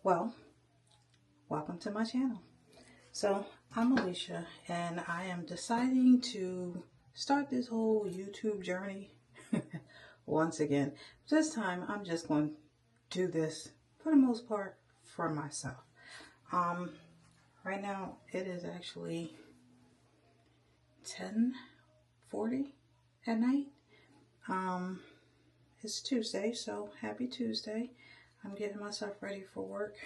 Well, welcome to my channel. So I'm Alicia and I am deciding to start this whole YouTube journey once again. This time I'm just going to do this for the most part for myself. Right now it is actually 10:40 at night. It's Tuesday, so happy Tuesday. I'm getting myself ready for work.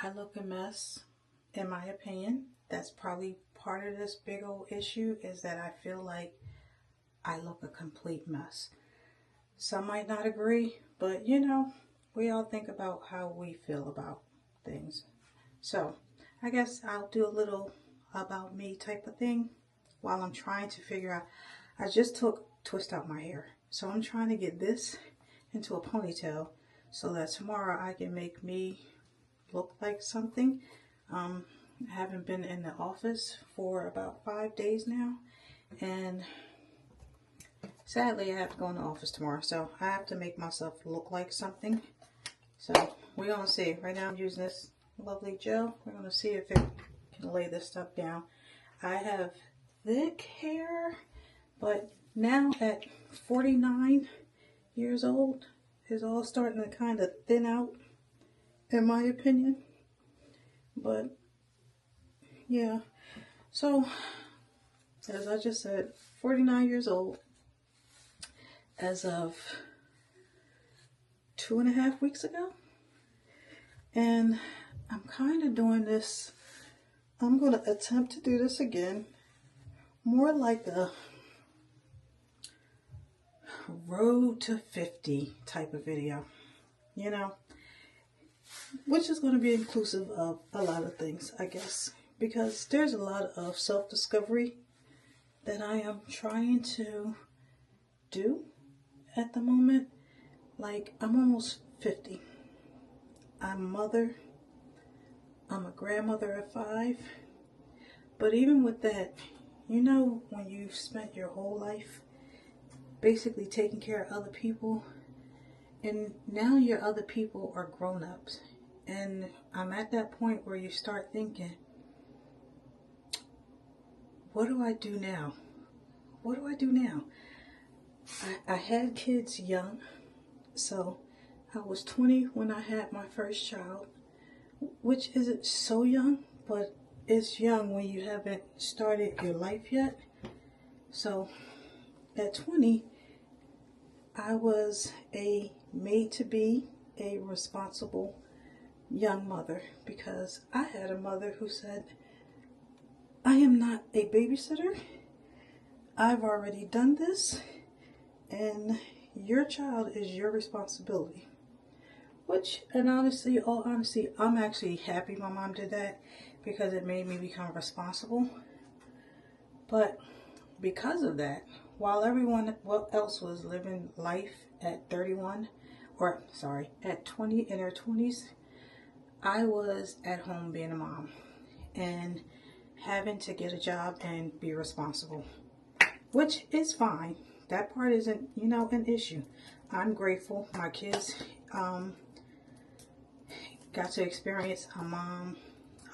I look a mess, in my opinion. That's probably part of this big old issue, is that I feel like I look a complete mess. Some might not agree, but you know, we all think about how we feel about things. So I guess I'll do a little about me type of thing while I'm trying to figure out. I just twist out my hair. So I'm trying to get this into a ponytail so that tomorrow I can make me look like something. I haven't been in the office for about 5 days now, and sadly I have to go in the office tomorrow, so I have to make myself look like something. So we're gonna see. Right now I'm using this lovely gel. We're gonna see if it can lay this stuff down. I have thick hair, but now at 49 years old, it's all starting to kind of thin out, in my opinion. But yeah, so as I just said, 49 years old as of 2.5 weeks ago, and I'm kind of doing this. I'm going to attempt to do this again, more like a road to 50 type of video, you know, which is going to be inclusive of a lot of things, I guess, because there's a lot of self-discovery that I am trying to do at the moment. Like, I'm almost 50. I'm a mother. I'm a grandmother of 5. But even with that, you know, when you've spent your whole life basically taking care of other people, and now your other people are grown-ups, and I'm at that point where you start thinking, what do I do now? What do I do now? I had kids young, so I was 20 when I had my first child, which isn't so young, but it's young when you haven't started your life yet. So at 20, I was made to be a responsible young mother, because I had a mother who said, I am not a babysitter. I've already done this, and your child is your responsibility. Which, and honestly, all honesty, I'm actually happy my mom did that, because it made me become responsible. But because of that, while everyone else was living life at 31, or sorry, at 20, in their 20s, I was at home being a mom and having to get a job and be responsible, which is fine. That part isn't, you know, an issue. I'm grateful my kids got to experience a mom,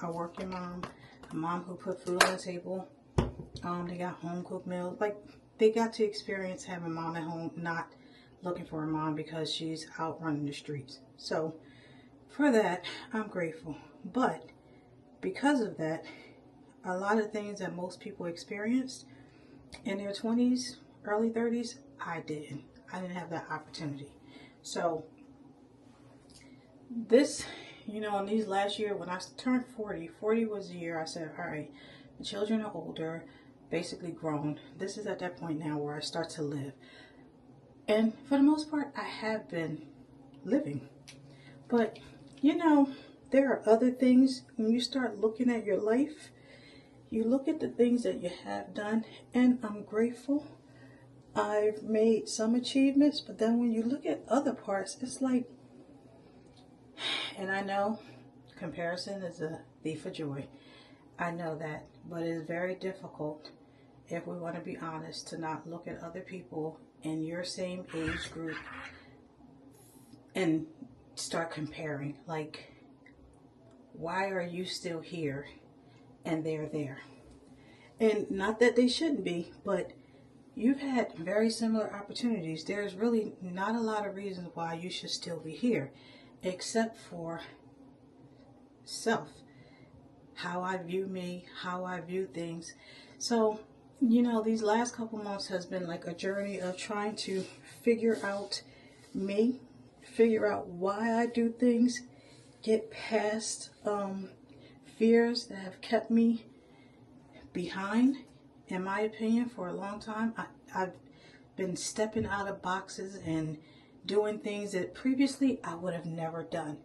a working mom, a mom who put food on the table. They got home cooked meals. Like, they got to experience having mom at home, not looking for a mom because she's out running the streets. So for that, I'm grateful. But because of that, a lot of things that most people experienced in their 20s, early 30s, I didn't. I didn't have that opportunity. So this, you know, in these last year, when I turned 40 was the year I said, all right, the children are older, basically grown. This is at that point now where I start to live. And for the most part, I have been living. But, you know, there are other things. When you start looking at your life, you look at the things that you have done, and I'm grateful. I've made some achievements, but then when you look at other parts, it's like, and I know comparison is a thief of joy. I know that, but it's very difficult, if we want to be honest, to not look at other people in your same age group and start comparing. Like, why are you still here and they're there? And not that they shouldn't be, but you've had very similar opportunities. There's really not a lot of reasons why you should still be here, except for self. How I view me, how I view things. So, these last couple months has been like a journey of trying to figure out me, figure out why I do things, get past fears that have kept me behind, in my opinion, for a long time. I've been stepping out of boxes and doing things that previously I would have never done.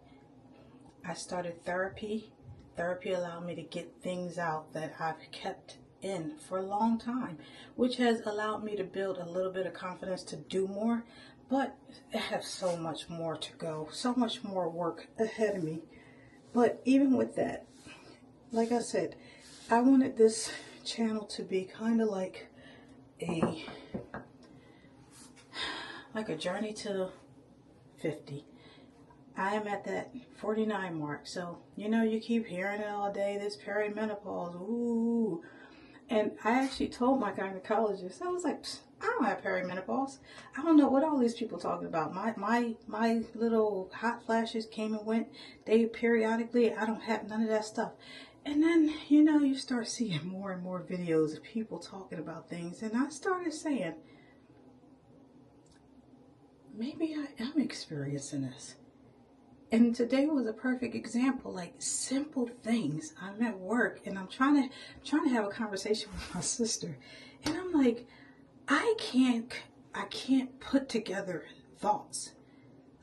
I started therapy. Therapy allowed me to get things out that I've kept in for a long time, which has allowed me to build a little bit of confidence to do more, but I have so much more to go, so much more work ahead of me. But even with that, like I said, I wanted this channel to be kind of like a journey to 50. I am at that 49 mark. So, you keep hearing it all day, this perimenopause, ooh. And I actually told my gynecologist, I was like, I don't have perimenopause. I don't know what all these people talking about. My little hot flashes came and went. They periodically, I don't have none of that stuff. And then, you start seeing more and more videos of people talking about things. And I started saying, maybe I am experiencing this. And today was a perfect example, like simple things. I'm at work and I'm trying to have a conversation with my sister. And I'm like, I can't put together thoughts.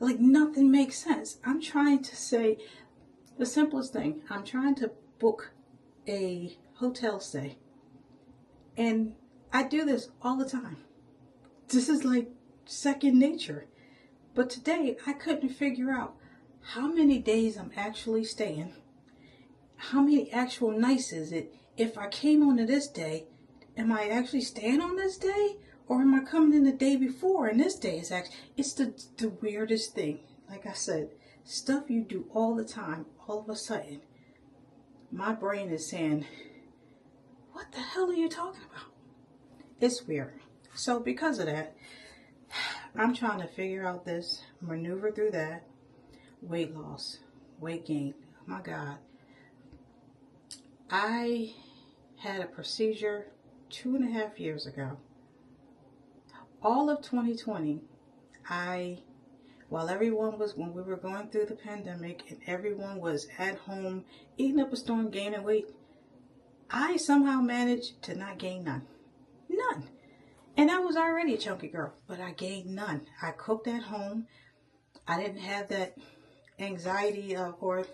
Like nothing makes sense. I'm trying to say the simplest thing. I'm trying to book a hotel stay. And I do this all the time. This is like second nature. But today I couldn't figure out how many days I'm actually staying, how many actual nights is it. If I came on to this day, am I actually staying on this day? Or am I coming in the day before and this day is actually, it's the weirdest thing. Like I said, stuff you do all the time, all of a sudden, my brain is saying, what the hell are you talking about? It's weird. So because of that, I'm trying to figure out this, maneuver through that. Weight loss, weight gain. Oh my God. I had a procedure 2.5 years ago. All of 2020, when we were going through the pandemic and everyone was at home eating up a storm, gaining weight, I somehow managed to not gain none. None. And I was already a chunky girl, but I gained none. I cooked at home. I didn't have that anxiety or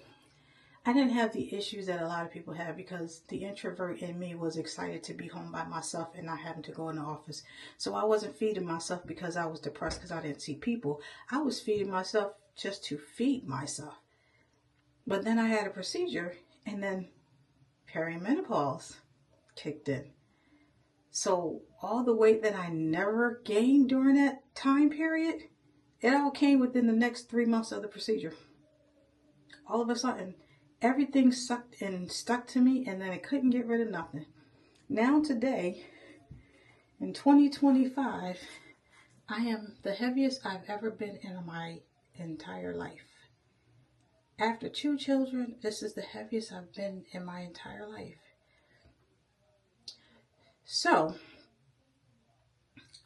I didn't have the issues that a lot of people have, because the introvert in me was excited to be home by myself and not having to go in the office. So I wasn't feeding myself because I was depressed because I didn't see people. I was feeding myself just to feed myself. But then I had a procedure and then perimenopause kicked in. So all the weight that I never gained during that time period, it all came within the next 3 months of the procedure. All of a sudden, everything sucked and stuck to me, and then I couldn't get rid of nothing. Now today, in 2025, I am the heaviest I've ever been in my entire life. After 2 children, this is the heaviest I've been in my entire life. So,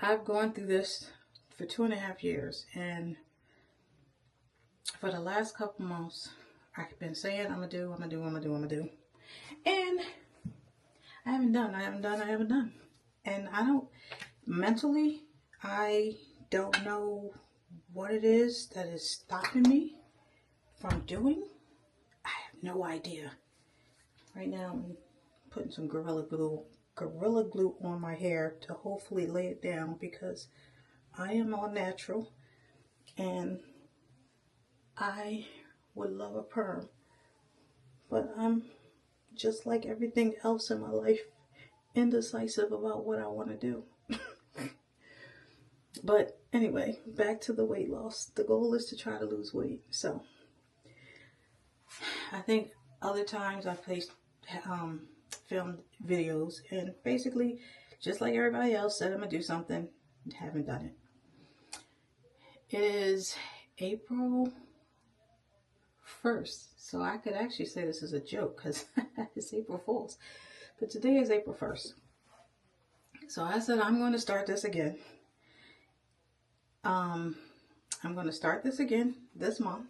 I've gone through this for 2.5 years, and for the last couple months, I've been saying I'm gonna do. And I haven't done. And mentally, I don't know what it is that is stopping me from doing. I have no idea. Right now, I'm putting some Gorilla Glue on my hair to hopefully lay it down, because I am all natural and I would love a perm, but I'm just like everything else in my life, indecisive about what I want to do. But anyway, back to the weight loss. The goal is to try to lose weight. So I think Other times I placed filmed videos and basically just like everybody else said I'm gonna do something, haven't done it. It is April 1st, so I could actually say this is a joke because it's April Fool's, but today is April 1st. So I said I'm going to start this again. I'm going to start this again this month.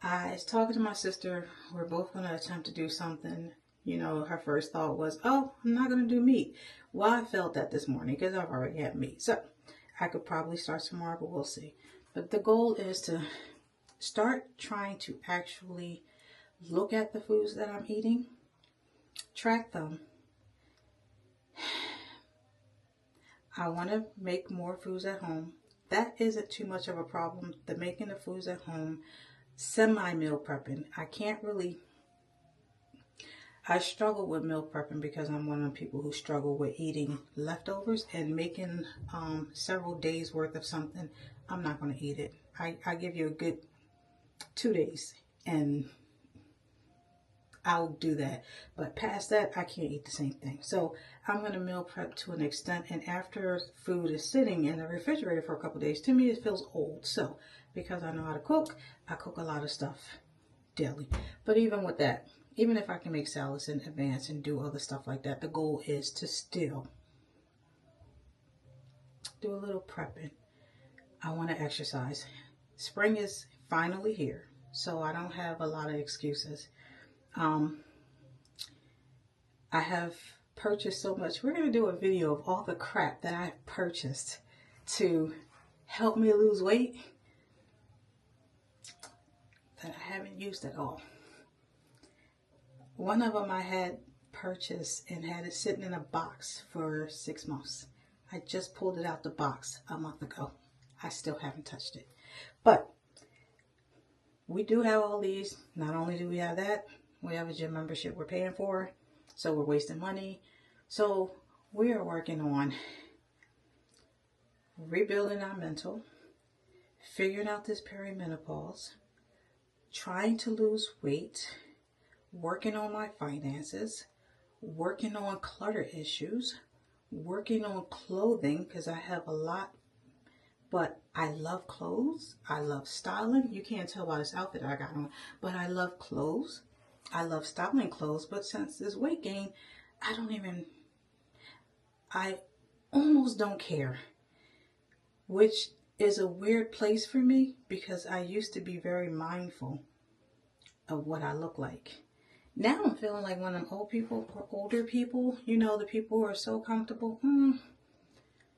I was talking to my sister. We're both going to attempt to do something. You know, her first thought was, oh, I'm not going to do meat. Well, I felt that this morning because I've already had meat. So I could probably start tomorrow, but we'll see. But the goal is to start trying to actually look at the foods that I'm eating, track them. I want to make more foods at home. That isn't too much of a problem. The making the foods at home, semi-meal prepping. I struggle with meal prepping because I'm one of the people who struggle with eating leftovers and making several days worth of something. I'm not going to eat it. I give you a good 2 days and I'll do that. But past that, I can't eat the same thing. So I'm going to meal prep to an extent. And after food is sitting in the refrigerator for a couple days, to me it feels old. So because I know how to cook, I cook a lot of stuff daily. But even with that, even if I can make salads in advance and do other stuff like that, the goal is to still do a little prepping. I want to exercise. Spring is finally here, so I don't have a lot of excuses. I have purchased so much. We're going to do a video of all the crap that I've purchased to help me lose weight that I haven't used at all. One of them I had purchased and had it sitting in a box for 6 months. I just pulled it out the box a month ago. I still haven't touched it. But we do have all these. Not only do we have that, we have a gym membership we're paying for. So we're wasting money. So we are working on rebuilding our mental, figuring out this perimenopause, trying to lose weight, working on my finances, working on clutter issues, working on clothing because I have a lot, but I love clothes. I love styling. You can't tell by this outfit I got on, but I love clothes. I love styling clothes, but since this weight gain, I almost don't care, which is a weird place for me because I used to be very mindful of what I look like. Now I'm feeling like one of them older people, you know, the people who are so comfortable,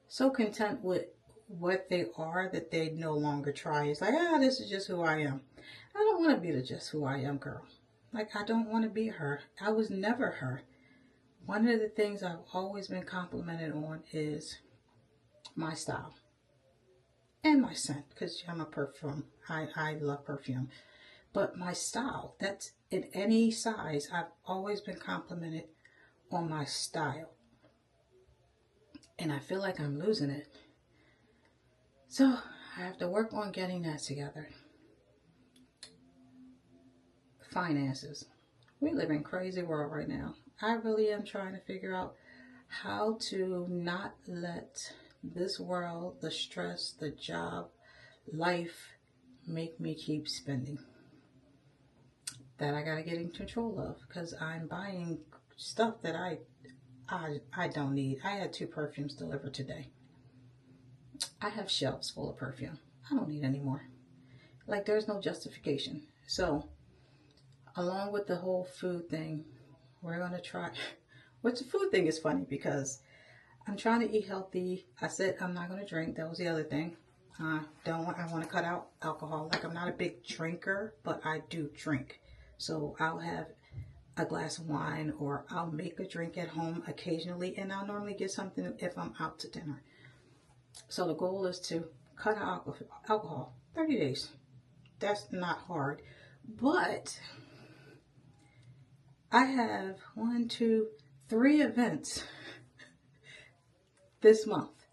so content with what they are that they no longer try. It's like, this is just who I am. I don't want to be the just who I am girl. Like, I don't want to be her. I was never her. One of the things I've always been complimented on is my style and my scent, because I'm a perfume. I love perfume. But my style, that's in any size, I've always been complimented on my style. And I feel like I'm losing it. So I have to work on getting that together. Finances. We live in a crazy world right now. I really am trying to figure out how to not let this world, the stress, the job, life, make me keep spending. That I gotta get in control of because I'm buying stuff that I don't need. I had 2 perfumes delivered today. I have shelves full of perfume. I don't need any more. Like, there's no justification. So along with the whole food thing, we're going to try, which the food thing is funny because I'm trying to eat healthy. I said I'm not going to drink. That was the other thing. I want to cut out alcohol. Like, I'm not a big drinker, but I do drink. So I'll have a glass of wine or I'll make a drink at home occasionally. And I'll normally get something if I'm out to dinner. So the goal is to cut out alcohol 30 days. That's not hard. But I have 1, 2, 3 events this month.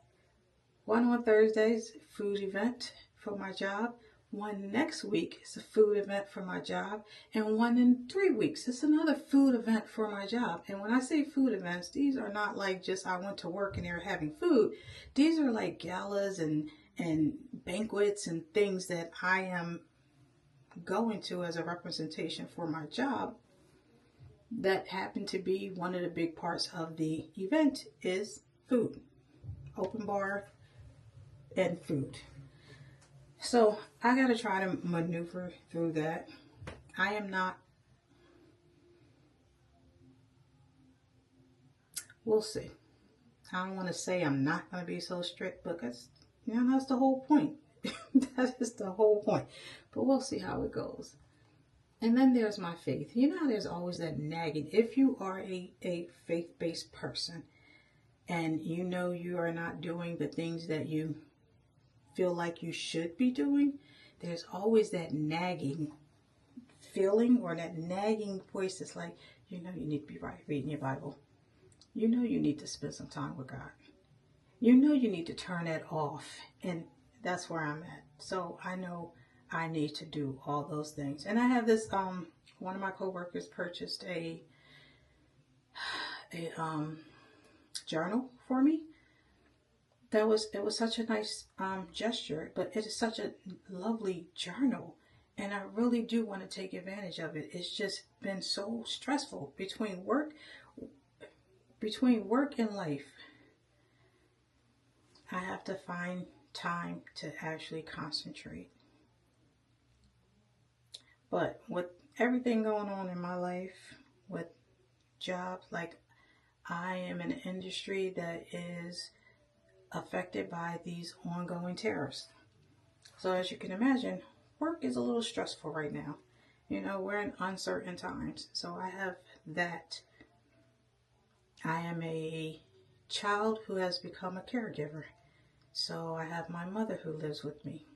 One on Thursdays, food event for my job. One next week is a food event for my job, and one in 3 weeks it's another food event for my job. And when I say food events, these are not like just I went to work and they're having food. These are like galas and banquets and things that I am going to as a representation for my job. That happen to be one of the big parts of the event is food, open bar and food. So I got to try to maneuver through that. I am not, we'll see. I don't want to say I'm not going to be so strict because, that's the whole point. That is the whole point. But we'll see how it goes. And then there's my faith. There's always that nagging. If you are a faith-based person and you are not doing the things that you feel like you should be doing, there's always that nagging feeling or that nagging voice that's like, you need to be right reading your Bible. You need to spend some time with God. You need to turn that off. And that's where I'm at. So I know I need to do all those things. And I have this, one of my coworkers purchased a journal for me. It was such a nice gesture, but it is such a lovely journal, and I really do want to take advantage of it. It's just been so stressful between work and life. I have to find time to actually concentrate. But with everything going on in my life, with jobs, like I am in an industry that is affected by these ongoing tariffs. So as you can imagine, work is a little stressful right now. We're in uncertain times. So I have that. I am a child who has become a caregiver. So I have my mother who lives with me,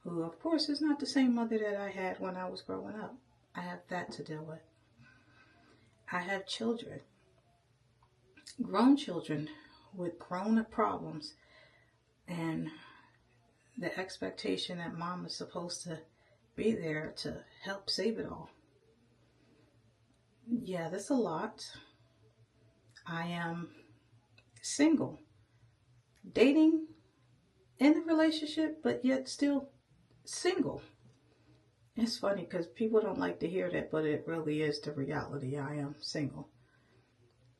who of course is not the same mother that I had when I was growing up. I have that to deal with. I have children, grown children with grown-up problems, and the expectation that mom is supposed to be there to help save it all. Yeah, that's a lot. I am single, dating, in a relationship, but yet still single. It's funny because people don't like to hear that, but it really is the reality. I am single.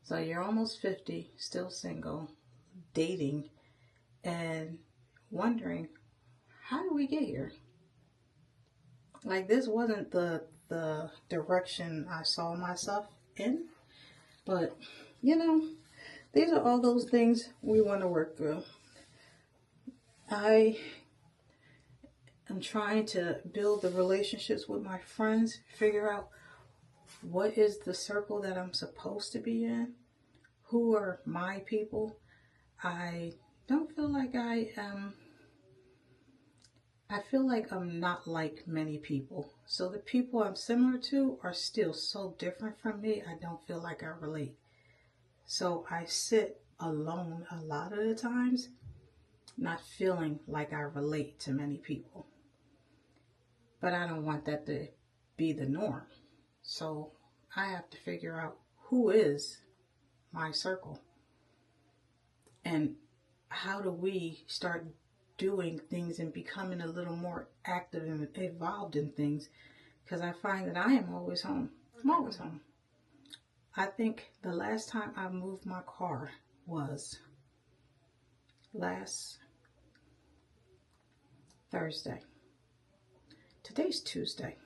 So you're almost 50, still single, dating, and wondering, how did we get here? Like, this wasn't the direction I saw myself in. But, these are all those things we want to work through. I am trying to build the relationships with my friends, figure out what is the circle that I'm supposed to be in, who are my people. I don't feel like I feel like I'm not like many people. So the people I'm similar to are still so different from me, I don't feel like I relate. So I sit alone a lot of the times, not feeling like I relate to many people. But I don't want that to be the norm. So I have to figure out who is my circle. And how do we start doing things and becoming a little more active and involved in things? Because I find that I am always home. I'm always home. I think the last time I moved my car was last Thursday. Today's Tuesday.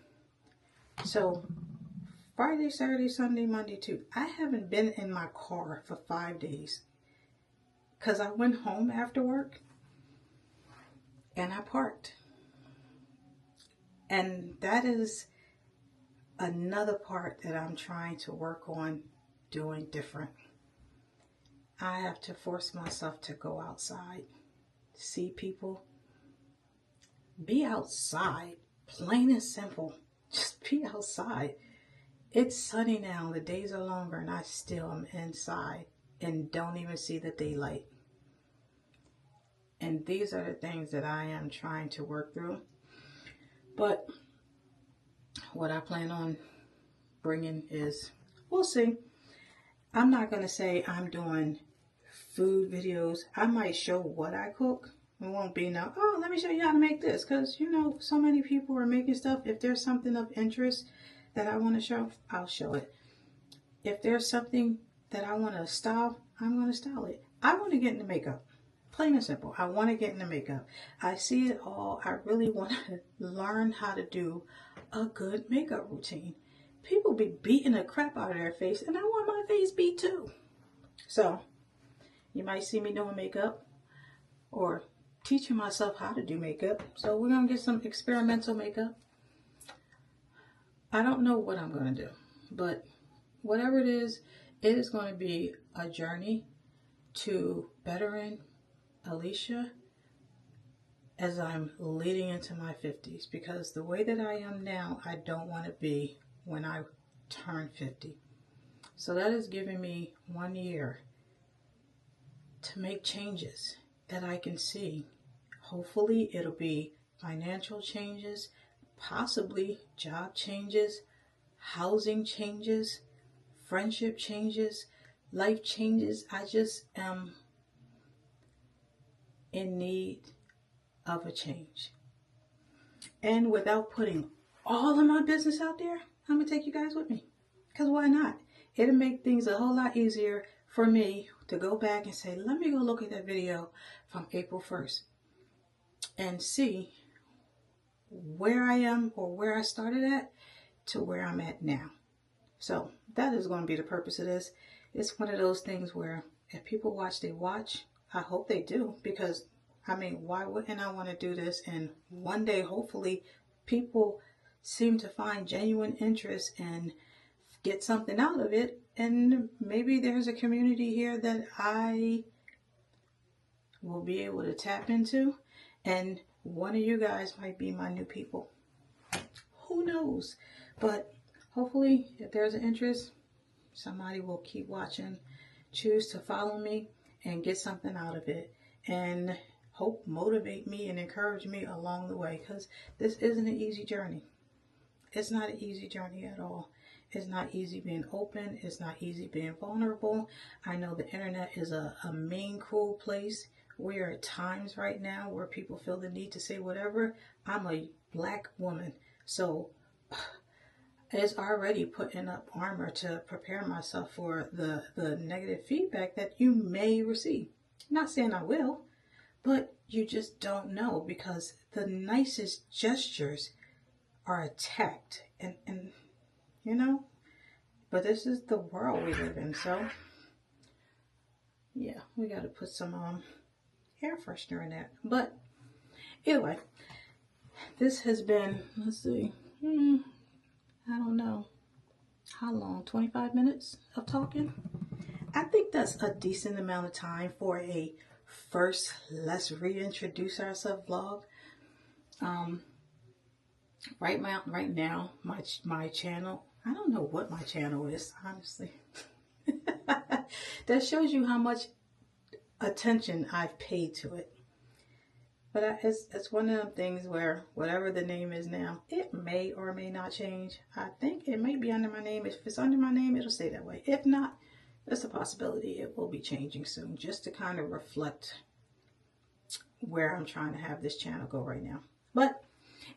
So Friday, Saturday, Sunday, Monday, Tuesday. I haven't been in my car for 5 days. Because I went home after work and I parked. And that is another part that I'm trying to work on doing different. I have to force myself to go outside, see people, be outside, plain and simple. Just be outside. It's sunny now, the days are longer, and I still am inside and don't even see the daylight. And these are the things that I am trying to work through. But what I plan on bringing is, we'll see. I'm not going to say I'm doing food videos. I might show what I cook. It won't be no, oh, let me show you how to make this. Because, you know, so many people are making stuff. If there's something of interest that I want to show, I'll show it. If there's something that I want to style, I'm going to style it. I want to get into makeup. Plain and simple. I want to get into makeup. I see it all. I really want to learn how to do a good makeup routine. People be beating the crap out of their face, and I want my face beat too. So, you might see me doing makeup or teaching myself how to do makeup. So we're going to get some experimental makeup. I don't know what I'm going to do, but whatever it is going to be a journey to bettering Alicia as I'm leading into my 50s, because the way that I am now, I don't want to be when I turn 50. So that is giving me 1 year to make changes that I can see. Hopefully it'll be financial changes, possibly job changes, housing changes, friendship changes, life changes. I just am in need of a change. And without putting all of my business out there, I'm going to take you guys with me. Because why not? It'll make things a whole lot easier for me to go back and say, let me go look at that video from April 1st and see where I am or where I started at to where I'm at now. So that is going to be the purpose of this. It's one of those things where if people watch, they watch. I hope they do, because I mean, why wouldn't I want to do this? And one day, hopefully, people seem to find genuine interest and get something out of it. And maybe there's a community here that I will be able to tap into. And one of you guys might be my new people. Who knows? But hopefully, if there's an interest, somebody will keep watching, choose to follow me, and get something out of it. And hope motivate me and encourage me along the way, because this isn't an easy journey. It's not an easy journey at all. It's not easy being open. It's not easy being vulnerable. I know the internet is a mean, cruel place. We are at times right now where people feel the need to say whatever. I'm a black woman, so it's already putting up armor to prepare myself for the negative feedback that you may receive. Not saying I will, but you just don't know, because the nicest gestures are attacked. And you know, but this is the world we live in. So yeah, we got to put some air freshener in that. But anyway, this has been, let's see, I don't know how long, 25 minutes of talking. I think that's a decent amount of time for a first let's reintroduce ourselves vlog. Right now, my channel, I don't know what my channel is, honestly. That shows you how much attention I've paid to it. But it's one of them things where whatever the name is now, it may or may not change. I think it may be under my name. If it's under my name, it'll stay that way. If not, there's a possibility it will be changing soon, just to kind of reflect where I'm trying to have this channel go right now. But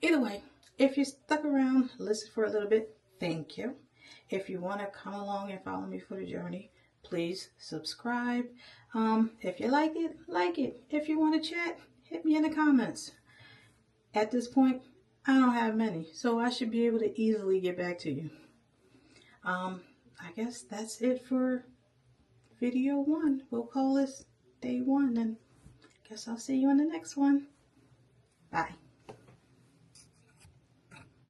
either way, if you stuck around, listen for a little bit, thank you. If you want to come along and follow me for the journey, please subscribe. If you like it, like it. If you want to chat, hit me in the comments. At this point, I don't have many, so I should be able to easily get back to you. I guess that's it for video 1. We'll call this day 1, and I guess I'll see you in the next one. Bye.